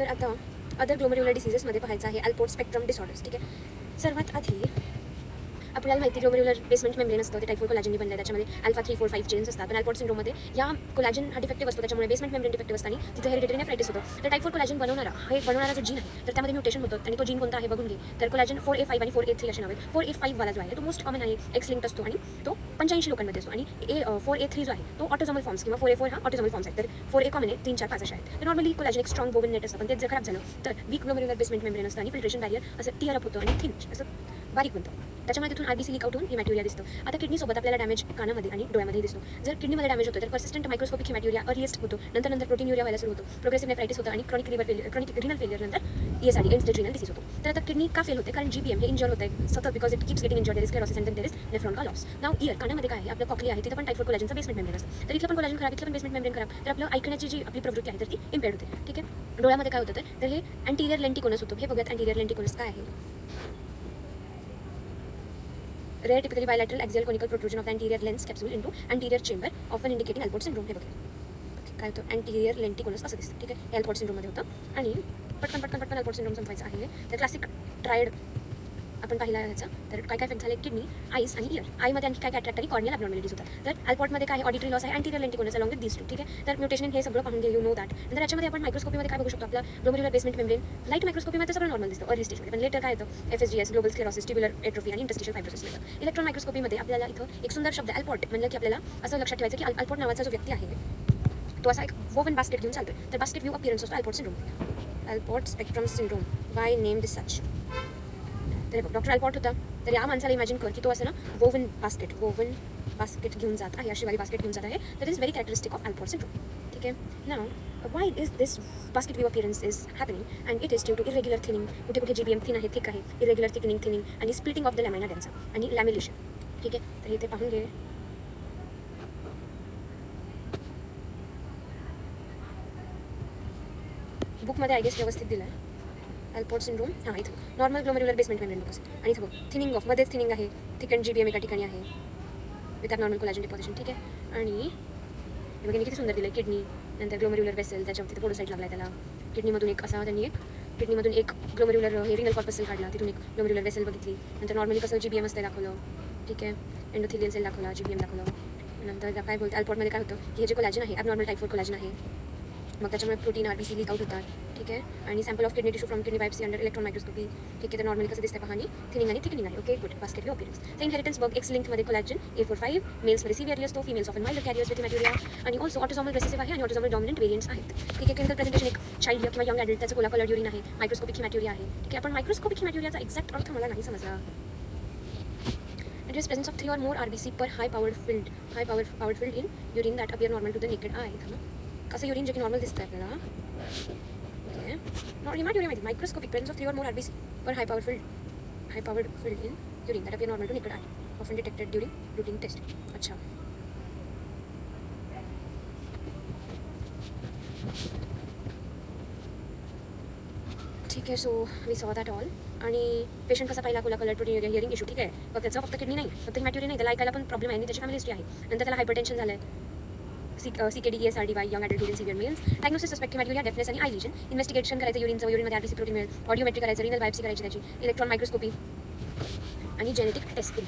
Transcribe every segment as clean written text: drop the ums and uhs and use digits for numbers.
तर आता other glomerular डिसीजेसमध्ये पाहायचं आहे अल्पोर्ट स्पेक्ट्रम डिसऑर्डर्स. ठीक आहे, सर्वात आधी आपल्याला माहिती ग्लोमेरुलर बेसमेंट मेम्ब्रेन असतं, ते टाइप 4 कोलॅजननी बनलं आहे. त्याच्यामध्ये अल्फा 3, 4, 5 चेन्स असतात. पण अल्पोर्ट सिंड्रोममध्ये या कोलॅजन हा डिफेक्टिव्ह असतो, त्याच्यामुळे बेसमेंट मेम्ब्रेन डिफेक्टिव्ह असतं आणि तिथे हेरिडिटरी नेफ्रायटिस होतं. तर टाइप 4 कोलॅजन बनवणारा जो जीन आहे तर त्यामध्ये म्युटेशन होतं आणि तो जीन कोणता आहे बघून घे. तर कोलॅजन 4A5 आणि 4A3 असे नाव आहेत. 4A5 वाला जो आहे तो मोस्ट कॉमन आहे, एक्स लिंक्ड असतो आणि तो 85 लोकांमध्ये असतो. आणि 4A3 जो आहे तो ऑटोझोमल फॉर्म्स किंवा 4A4 हा ऑटोझोमल फॉर्म्स आहेत. तर 4A कॉमन आहे, 3, 4, 5 असे आहेत. तर नॉर्मली कोलॅजन एक स्ट्रॉंग बोवन नेट असतं, पण ते जर खराब झालं तर वीक ग्लोमेरुलर बेसमेंट मेम्ब्रेन असतं आणि फिल्ट्रेशन बॅरियर असं टिअर अप होतं आणि थिन असं बारीक बनतं. त्याच्यामुळे तिथून आरबीसी लीक आउट होऊन हिमॅट्युरिया दिसतो. आता किडनीसोबत आपल्याला डॅमेज कानामध्ये आणि डोळ्यामध्ये दिसतो. जर किडनीमध्ये डॅमेज होतो तर पर्सिस्टंट मायक्रोस्कोपिक हिमॅट्युरिया अर्लिएस्ट होतो, नंतर प्रोटीन्युरिया व्हायला सुरू होतो, प्रोग्रेसिव्ह नेफ्रायटिस होतं आणि क्रॉनिक रिनल फेलियर नंतर ESRD and stage renal disease होतो. तर आता किडनी का फेल होते, कारण GBM हे इंजर होत आहे सतत, because it keeps getting injured, there is sclerosis and there is nephron का लॉस. नाउ इयर कानामध्ये काय आहे, आपलं कॉकली आहे, तिथं पण टाइप 4 कोलॅजनचं बेसमेंट मेम्ब्रेन असतं. तर इथलं पण कोलॅजन खराब, इथलं पण बेसमेंट मेम्ब्रेन खराब, तर आपलं ऐकण्याची जी आपली प्रवृत्ती आहे तर ती इम्पेअर्ड होते. ठीक आहे, डोळ्यामध्ये काय होतं तर हे अँटीरियर लेंटिकोनस होतं. हे बघूयात अँटीरियर लेंटिकोनस काय आहे. Rare, typically bilateral axial conical protrusion of the anterior lens capsule into anterior chamber, often indicating Alport syndrome. हे बघा काय होतं, अँटीरियर लेंटिकोनस असं दिसतं. ठीक आहे, हे अल्पोर्ट सिंड्रोममध्ये होतं. आणि पटकन अल्पोर्ट सिंड्रोम संपवायचं आहे. तर क्लासिक ट्रायड आपण पाहिला ह्याचा, तर काय इफेक्ट झाले किडनी, आईज आणि इयर. आईमध्ये आणखी काय कॅटरॅक्ट आणि कॉर्नियल ॲबनॉर्मॅलिटीज होतात. तर अल्पोर्टमध्ये काय ऑडिटरी लॉस आहे, anterior lenticonus along with this too. ठीक आहे, तर म्युटेशन हे सगळं पाहून घे, यू नो दॅट. नंतर याच्यामध्ये आपण मायक्रोस्कोपीमध्ये काय बघू शकतो, आपला ग्लोमेरुलर बेसमेंट मेम्ब्रेन लाईट मायक्रोस्कोपीमध्ये सगळं नॉर्मल दिसतं अर्ली स्टेजमध्ये, पण लेटर काय येतं FSGS, global sclerosis, tubular atrophy आणि इंटरस्टिशियल फायब्रोसिस मिळतं. इलेक्ट्रॉन मायक्रोस्कोपीमध्ये आपल्याला इथं एक सुंदर शब्द अल्पोर्ट म्हणलं की आपल्याला असं लक्षात ठेवायचं की अल्पोर्ट नावाचा जो व्यक्ती आहे तो असा एक वोवन बास्केट घेऊन चालतोय. तर बास्केट व्ह्यू अपीअरन्स असतो Allport syndrome. Allport spectrum syndrome by name this such. तर डॉक्टर अल्पोर्ट होता, तर या माणसाला इमॅजिन कर की तो असं ना वोवन बास्केट घेऊन जात आहे, अशी वाली बास्केट घेऊन जात आहे. That is very characteristic of Alport syndrome. ठीक आहे, now why is this basket view appearance is happening, and it is due to irregular thinning. कुठे GBM थिन आहे, थिक आहे, इरेग्युलर थिनिंग आणि splitting of the lamina densa आणि lamellation. ठीक आहे, तर इथे पाहून घे. बुकमध्ये आय गेस व्यवस्थित दिलं आहे अल्पोर्ट सिंड्रोम. हां, इथं नॉर्मल ग्लोमेरुलर बेसमेंट मेम्ब्रेन बघ, आणि इथं बघ थिनिंग ऑफ, मध्येच थिनिंग आहे, थिकन GBM एका ठिकाणी आहे विथ नॉर्मल कोलॅजन डिपॉझिशन. ठीक आहे, आणि बघा किती सुंदर दिलं, किडनी नंतर ग्लोमेरुलर वेसल, त्याच्यावर तिथे पोडोसाईट लागला आहे त्याला. किडनीमधून एक ग्लोमेरुलर हे रिनल कॉर्पस सेल काढला, तिथून एक ग्लोमेरुलर वेसल बघितली. नंतर नॉर्मली कसं GBM असतं दाखवलं. ठीक आहे, एंडोथिलियल सेल दाखवला, GBM दाखवलं. नंतर काय बोलतं अल्पोर्टमध्ये काय होतं की हे जे कोलॅजन आहे ॲबनॉर्मल टाइप 4 कोलॅजन आहे, मग त्याच्यामुळे प्रोटीन RBC लीक आउट होतात. ठीक आहे, आणि sample of kidney tissue from kidney biopsy under electron microscopy. ठीक आहे, तर नॉर्मली कसं दिसतं पाहणी, थिनिंग आणि थिकनिंग आहे. Okay, good. Basket view appearance. तर इनहेरिटन्स बघ, एक्स लिंकमध्ये कोलॅजन A45, मेल्समध्ये सिव्हिअरली असतो, females often mild carriers with haematuria, आणि ऑल्सो ऑटोझोमल रेसेसिव्ह आहे आणि ऑटोझोमल डॉमिनंट व्हेरियंट्स आहेत. ठीक आहे, क्लिनिकल प्रेझेंटेशन एक चाइल्ड किंवा यंग ॲडल्ट, त्याचं कोला कलर युरिन आहे, मायक्रोस्कोपिक हिमॅट्युरिया आहे. ठीक आहे, आपण मायक्रोस्कोपिक हिमॅट्युरियाचा एक्झॅक्ट अर्थ मला नाही समजला. It is presence of 3 or more RBC per high powered filled in urine that appear normal to the naked eye. कसं युरिन जे की नॉर्मल दिसतं आपल्याला. ओके, हिमॅट्युरिया माहिती, microscopic presence of 3 or more RBC per high powered filled in urine that appear normal to naked eye, often detected during routine test. अच्छा, ठीक आहे. So we saw that all. आणि patient कसा पाहिला, cola colour protein hearing issue. ठीक आहे, पण त्याचं फक्त किडनी नाही, फक्त हिमॅट्युरिया नाही, त्याला ऐकायला पण प्रॉब्लेम आहे आणि त्याची फॅमिली हिस्ट्री आहे. नंतर त्याला हायपरटेन्शन झालं आहे, CKD ESRD by young adult severe males. Diagnosis suspect haematuria, deafness आणि आय लिजन. इन्व्हेस्टिगेशन करायचं युरिनमध्ये RBC प्रोटीन मिळेल, ऑडिओमेट्री करायचं, रिनल बायोप्सी करायची त्याची, इलेक्ट्रॉन मायक्रोस्कोपी आणि genetic testing.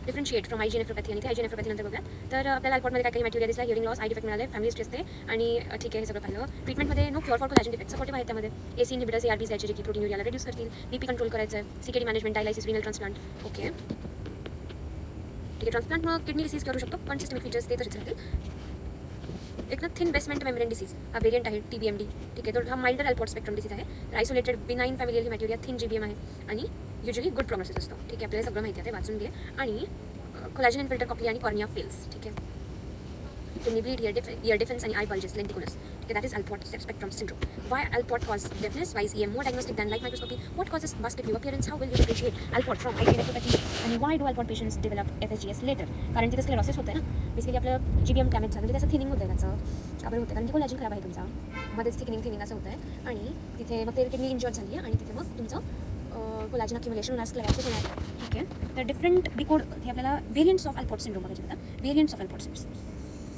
Differentiate from IgA नेफ्रोपॅथी. आणि ते IgA नेफ्रोपॅथी नंतर बघा. तर आपल्याला अल्पोर्टमध्ये काय हिमॅट्युरिया दिसला, हिअरिंग लॉस, आय डिफेक्ट मिळाले, फॅमिली स्ट्रेस ते, आणि ठीक आहे, हे सगळं पाहिलं. ट्रीटमेंटमध्ये no cure for collagen defect, supportive आहे त्यामध्ये. AC इनहिबिटर्स, ARBs यायचे जे की प्रोटीन युरियाला रिड्यूस करतील, BP कंट्रोल करायचं आहे, CKD management, dialysis, renal transplant. Okay, ठीक आहे, ट्रान्सप्लांटमुळे किडनी डिसीज करू शकतो, पण सिस्टमिक फीचर्स ते तसेच राहतील. एक ना थिन बेसमेंट मेम्ब्रेन डिसीज हा वेरियंट आहे, TBMD. ठीक आहे, तो हा माइल्डर अल्पोर्ट स्पेक्ट्रम डिसीज आहे. आयसोलेटेड बिनाइन फॅमिलियल हिमॅट्युरिया, थिन GBM आहे आणि युजली गुड प्रोग्नोसिस असतो. ठीक आहे, आपल्याला सगळं माहिती आहे, ते वाचून घे. आणि कोलॅजन इन फिल्टर कॉकलिया आणि कॉर्निया फेल्स. ठीक आहे, किडनी ब्लीड, ear defense आणि eye bulges, lenticulus. Okay, that is Alport spectrum syndrome. Why Alport cause deafness? Why is EM more diagnostic than light microscopy? What causes basket view appearance? How will you differentiate Alport from IgA nephropathy? And why do Alport patients develop FSGS later? कारण तिथे sclerosis होतं ना, basically आपलं GBM damage झालं, म्हणजे त्याचं thinning होतं आहे, त्याचं काबर होतं कारण की कोलॅजन खराब आहे तुमचा, मध्येच थिकनिंग असं होतं आहे. आणि तिथे मग ते किडनी इंजर्ड झाली आहे आणि तिथे मग तुमचं कोलॅजन अक्युमुलेशन होणार, स्क्लेरोसिस होणार. ठीक आहे, तर डिफरंट डिकोड हे आपल्याला व्हेरियंट्स ऑफ अल्पोर्ट सिंड्रोम बघायचे होता. Variants of Alport syndrome.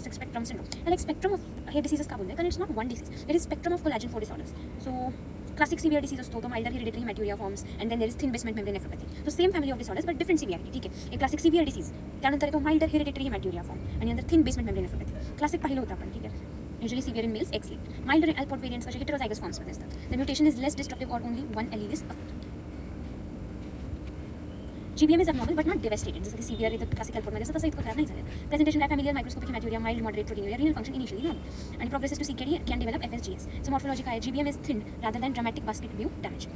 classic spectrum syndrome. And like spectrum of hair diseases का बोलते हैं, कारण it's not one disease. There is spectrum of collagen 4 disorders. So classic severe disease असतो तो milder hereditary hematuria forms and then there is thin basement membrane nephropathy. So same family of disorders but different severity. ठीक आहे. एक classic severe disease त्यानंतर येतो milder hereditary hematuria form आणि नंतर thin basement membrane nephropathy. classic पाहिलं होतं आपण. ठीक आहे. Usually severe in males, X-linked. Milder and Alport variants कसे heterozygous forms मध्ये असतात. The mutation is less destructive or only one allele is affected. GBM is abnormal but not devastated. जसं की severe इथं classic Alport मध्ये असतं तसं इतकं खराब नाही झालं. Presentation by familial microscopic hematuria, mild moderate proteinuria, renal function initially normal. And progresses to CKD can develop FSGS. So morphology काय GBM is thin rather than dramatic basket view damage.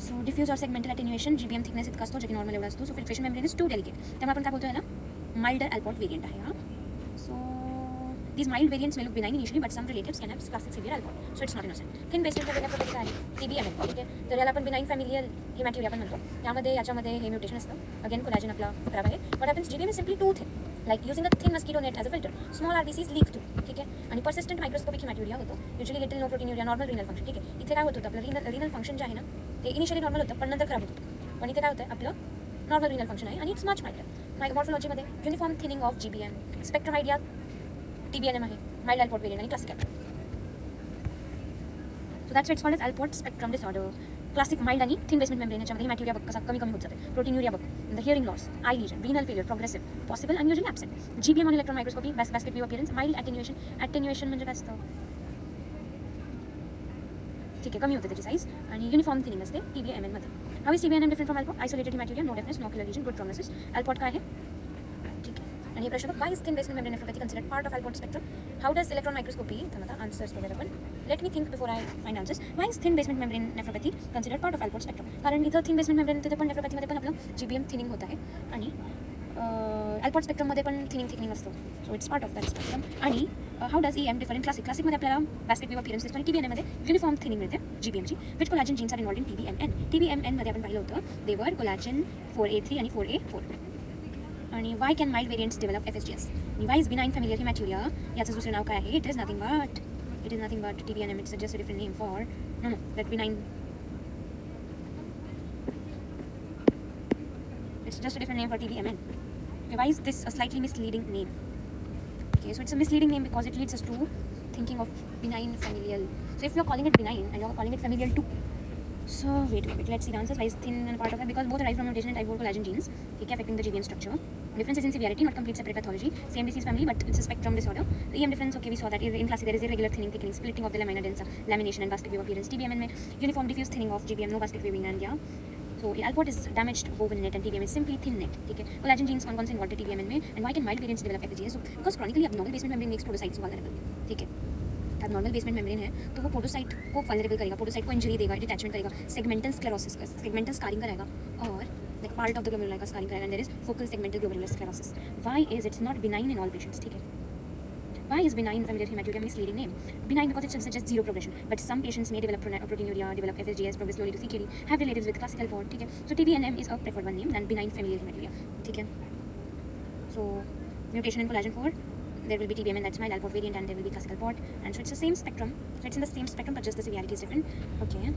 So diffuse or segmental attenuation, GBM thickness इतका असतो जो की normal एवढा असतो. So filtration membrane is too delicate. त्यामुळे आपण काय बोलतोय ना milder Alport variant आहे हा. So these mild variants may look benign initially, but some relatives can have classic severe Alport. So it's not innocent. Thin basement membrane nephropathy आहे TBMN. ठीक आहे. तर याला आपण benign familial hematuria पण म्हणतो. त्यामध्ये याच्यामध्ये हे म्युटेशन असतं. अगेन कोलॅजन आपला खराब आहे. What happens? GBM is simply too thin. Like using a thin mosquito net as a filter. Small RBCs leak through. ठीक आहे. आणि persistent microscopic hematuria होतो. Usually little no proteinuria, normal renal function. ठीक आहे. इथे काय होत होतं आपलं renal function जे आहे ना ते इनिशियली नॉर्मल होतं पण नंतर खराब होत होतं. पण इथे काय होतं आपलं नॉर्मल renal function आहे आणि इट्स मच माइल्डर. मॉर्फोलॉजीमध्ये uniform thinning of GBM, spectrum idea TBNM आहे, माइल्ड Alport variant आणि classic Alport. So that's why it's called as Alport spectrum disorder. Classic mild आणि thin basement membrane याच्यामध्ये hematuria बघ कसा कमी होत जाते. Proteinuria बघ, the hearing loss, eye lesion, renal failure, progressive, possible and usually absent. GBM on electron microscopy, basket view appearance, mild attenuation म्हणजे काय असतं? ठीक आहे, कमी होते त्याची साईज आणि युनिफॉर्म थिनिंग असते TBMN मध्ये. How is TBNM different from Alport? Isolated hematuria, no deafness, no ocular lesion, good prognosis. Alport काय आहे? ठीक आहे. आणि हे प्रश्न बघ, why is thin basement membrane nephropathy considered part of Alport spectrum? How does electron microscopy? आता answers बघूया आपण. Let me think before I find answers. Why is thin basement membrane nephropathy considered part of Alport spectrum? कारण इथं thin basement membrane तिथे पण nephropathy मध्ये पण आपलं GBM थिनिंग होत आहे आणि Alport spectrum मध्ये पण थिनिंग असतो. So it's part of that spectrum. आणि how does EM differ in क्लासिकमध्ये आपल्याला बास्केट व्ह्यू अपीअरन्स दिसतो आणि TBNM मध्ये युनिफॉर्म थिनिंग मिळते GBMची. Which collagen genes are involved in TBMN मध्ये आपण पाहिलं होतं देवर कोलॅजन 4A3 आणि 4A4. आणि why can mild variants develop FSGS. आणि why is benign familial haematuria याचं दुसरं नाव काय आहे? It is nothing but TBNM. It's just a different name for no that benign. It's just a different name for TBMN. Okay, why is this a slightly misleading name? Okay, so it's a misleading name because it leads us to thinking of benign familial. So if you're calling it benign and you're calling it familial too. So wait a bit, let's see the answers. Why is thin and part of that? Because both arise from mutation in type 4 collagen genes, okay, affecting the GBM structure. Difference is in severity, not complete separate pathology. Same disease family, but it's a spectrum disorder. The EM difference, okay, we saw that in classic there is irregular thinning, thickening, splitting of the lamina densa, lamination and basket view appearance. TBMN में uniform diffuse thinning of GBM, no basket viewing and yeah. So Alport is damaged woven net and TBM is simply thin net. ठीक है. Collagen genes कौन-कौन से involved है TBMN में and why can mild variants develop FSGS? So because chronically abnormal basement membrane makes podocytes vulnerable. ठीक है. abnormal basement membrane है तो वो पोडोसाइट को vulnerable करेगा, पोडोसाइट को इंजरी देगा, डिटैचमेंट करेगा, सेगमेंटल स्क्लेरोसिस, सेगमेंटल स्कारिंग कराएगा और like part of the glomeruli का स्कारिंग कराएगा and there is focal segmental glomerular sclerosis. Why is it's not benign in all patients? ठीक है. Why is benign familial hematuria misleading name? Benign because it suggests zero progression, but some patients may develop proteinuria, develop FSGS, progress slowly to CKD, have relatives with classic Alport. ठीक है. So TBNM is a preferred one name than benign familial hematuria. ठीक है. So mutation in collagen 4. There will be TBMN, that's mild Alport variant, and there will be classic Alport, and so it's the same spectrum. So it's in the same spectrum, but just the severity is different. Okay.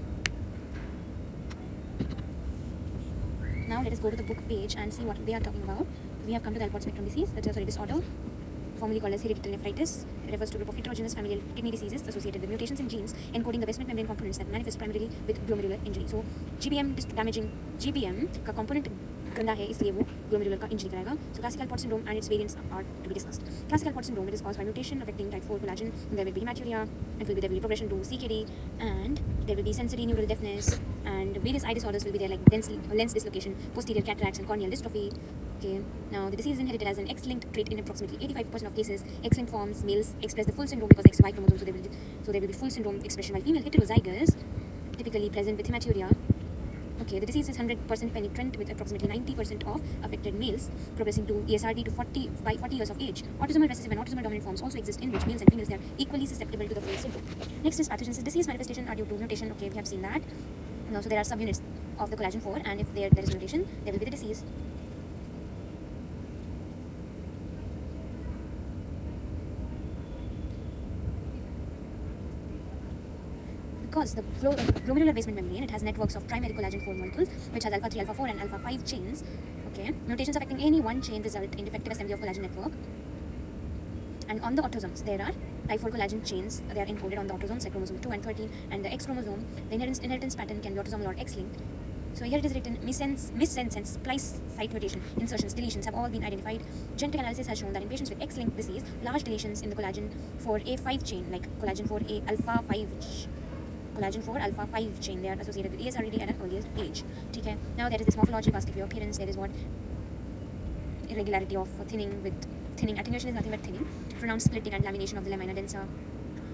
Now let us go to the book page and see what they are talking about. We have come to the Alport spectrum disease, disorder, formerly called as hereditary nephritis. It refers to a group of heterogeneous familial kidney diseases associated with mutations in genes encoding the basement membrane components that manifest primarily with glomerular injury. So GBM damaging GBM का component गंदा है इसलिए वो glomerular का injury कराएगा. So classic Alport syndrome and its variants are to be discussed. Classic Alport syndrome, it is caused by mutation affecting type 4 collagen. There will be hematuria, there will be progression to CKD, and there will be sensory neural deafness, and various eye disorders will be there like lens dislocation, posterior cataracts, and corneal dystrophy. Okay. Now the disease is inherited as an X-linked trait in approximately 85% of cases. X-linked forms, males express the full syndrome because XY chromosome, so there will be full syndrome expression, while female heterozygous typically present with hematuria. Okay, the disease is 100% penetrant with approximately 90% of affected males progressing to ESRD by 40 years of age. Autosomal recessive and autosomal dominant forms also exist in which males and females are equally susceptible to the full syndrome. Next is pathogens. Disease manifestation are due to mutation. Okay, we have seen that. Now, so there are subunits of the collagen 4, and if there is mutation, there will be the disease. because the glomerular basement membrane, it has networks of primary collagen 4 molecules, which has alpha 3, alpha 4, and alpha 5 chains. Okay, mutations affecting any one chain result in defective assembly of collagen network. And on the autosomes, there are type 4 collagen chains. They are encoded on the autosomes, like chromosome 2 and 13, and the X chromosome. The inheritance pattern can be autosomal or X-linked. So here it is written, missense and splice site mutation, insertions, deletions have all been identified. Genetic analysis has shown that in patients with X-linked disease, large deletions in the collagen 4A5 chain, like collagen 4A alpha 5, collagen 4 alpha 5 chain, they are associated with ESRD at an earlier age. Okay. Now there is this morphology, basket view appearance. There is what irregularity of thinning with thinning. Attenuation is nothing but thinning. Pronounced splitting and lamination of the lamina densa.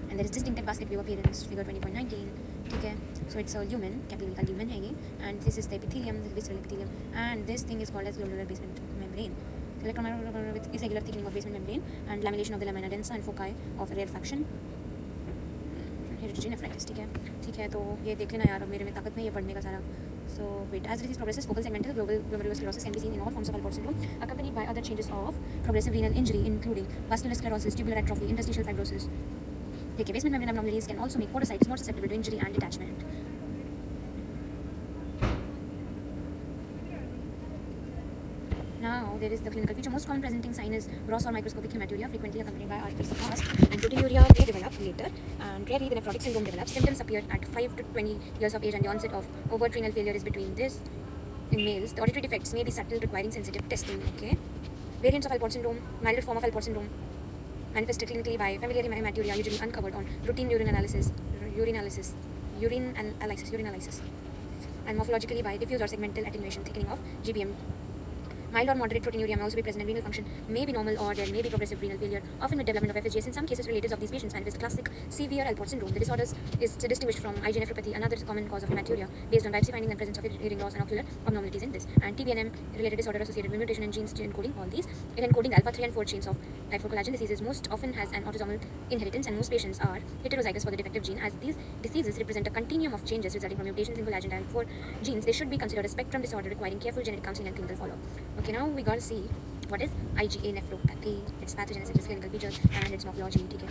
And there is distinctive basket view appearance, figure 20.19. Okay, so it's a lumen, capillary lumen है ये, and this is the epithelium, the visceral epithelium, and this thing is called as glomerular basement membrane. Electromagnetic with irregular thickening of basement membrane and lamination of the lamina densa and foci of rarefaction. Hereditary nephritis. ठीक है, तो ये देख लेना यार, अब मेरे में ताकत नहीं है पढ़ने का सारा. So wait, as disease progresses, focal segmental glomerular sclerosis can be seen in all forms of Alport syndrome, accompanied by other changes of progressive renal injury, including vascular sclerosis, tubular atrophy, interstitial fibrosis. Okay, basement membrane abnormalities can also make podocytes more susceptible to injury and detachment. Now, there is the clinical feature. Most common presenting sign is gross or microscopic hematuria, frequently accompanied by arteries of past, and proteinuria may develop later, and rarely the nephrotic syndrome develops. Symptoms appear at 5 to 20 years of age, and the onset of overt renal failure is between this. In males, the auditory defects may be subtle, requiring sensitive testing. Okay, variants of Alport syndrome, milder form of Alport syndrome, manifested clinically by familial hematuria, usually uncovered on routine urine analysis, and morphologically by diffuse or segmental attenuation, thickening of GBM. Mild or moderate proteinuria may also be present, and renal function may be normal, or there may be progressive renal failure, often with development of FSGS. In some cases, relatives of these patients manifest classic severe Alport syndrome. The disorder is distinguished from IgA nephropathy, another common cause of hematuria, based on biopsy finding the presence of hearing loss and ocular abnormalities in this. And TBNM related disorder associated with mutation in genes encoding all these. In encoding the alpha 3 and 4 chains of type 4 collagen diseases, most often has an autosomal inheritance, and most patients are heterozygous for the defective gene. As these diseases represent a continuum of changes resulting from mutations in collagen type 4 genes, they should be considered a spectrum disorder requiring careful genetic counseling and clinical follow-up. Okay, now we gotta see what is IgA nephropathy, its pathogenesis, its clinical features, and its morphology. Okay.